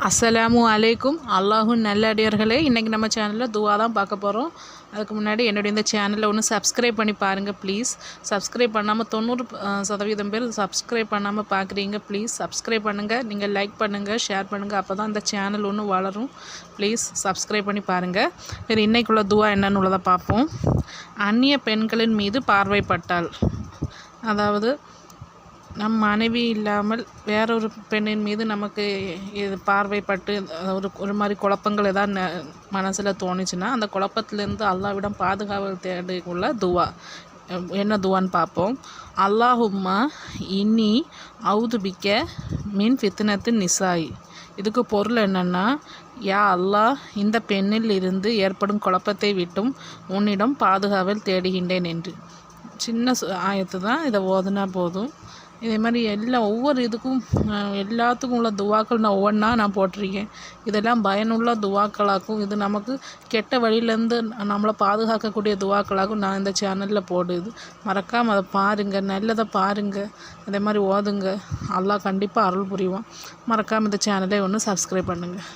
அஸ்ஸலாமு அலைக்கும். அல்லாஹ்வின் நல்லடியார்களே, இன்றைக்கி நம்ம சேனலில் துவா தான் பார்க்க போகிறோம். அதுக்கு முன்னாடி என்னுடைய இந்த சேனலில் ஒன்று சப்ஸ்கிரைப் பண்ணி பாருங்கள் ப்ளீஸ். சப்ஸ்கிரைப் பண்ணாமல் 90% பேர் சப்ஸ்கிரைப் பண்ணாமல் பார்க்குறீங்க. ப்ளீஸ் சப்ஸ்கிரைப் பண்ணுங்கள், நீங்கள் லைக் பண்ணுங்கள், ஷேர் பண்ணுங்கள். அப்போ தான் இந்த சேனல் ஒன்று வளரும். ப்ளீஸ் சப்ஸ்கிரைப் பண்ணி பாருங்கள். வேறு இன்றைக்குள்ள துவா என்னன்னு உள்ளதை பார்ப்போம். அந்நிய பெண்களின் மீது பார்வைப்பட்டால், அதாவது நம் மனைவி இல்லாமல் வேறொரு பெண்ணின் மீது நமக்கு இது பார்வைப்பட்டு ஒரு மாதிரி குழப்பங்கள் ஏதாவது மனசில் தோணுச்சுன்னா, அந்த குழப்பத்திலேருந்து அல்லாஹ்விடம் பாதுகாவல் தேடிக்குள்ள துவா என்ன துவான்னு பார்ப்போம். அல்லாஹும்மா இன்னி அவுதுபிக்க மின் ஃபித்னத்து நிசாய். இதுக்கு பொருள் என்னென்னா, யா அல்லாஹ், இந்த பெண்ணில் இருந்து ஏற்படும் குழப்பத்தை விட்டும் உன்னிடம் பாதுகாவல் தேடுகின்றேன் என்று. சின்ன ஆயத்து தான், இதை ஓதுனா போதும். இதே மாதிரி ஒவ்வொரு இதுக்கும் எல்லாத்துக்கும் உள்ள துவாக்கள் நான் ஒவ்வொன்றா நான் போட்டிருக்கேன். இதெல்லாம் பயனுள்ள துவாக்களாகும். இது நமக்கு கெட்ட வழியிலேருந்து நம்மளை பாதுகாக்கக்கூடிய துவாக்களாகும் நான் இந்த சேனலில் போடுது. மறக்காமல் அதை பாருங்கள், நல்லதை பாருங்கள், அதே மாதிரி ஓதுங்க. அல்லாஹ் கண்டிப்பாக அருள் புரிவான். மறக்காமல் இந்த சேனலை ஒன்று சப்ஸ்கிரைப் பண்ணுங்கள்.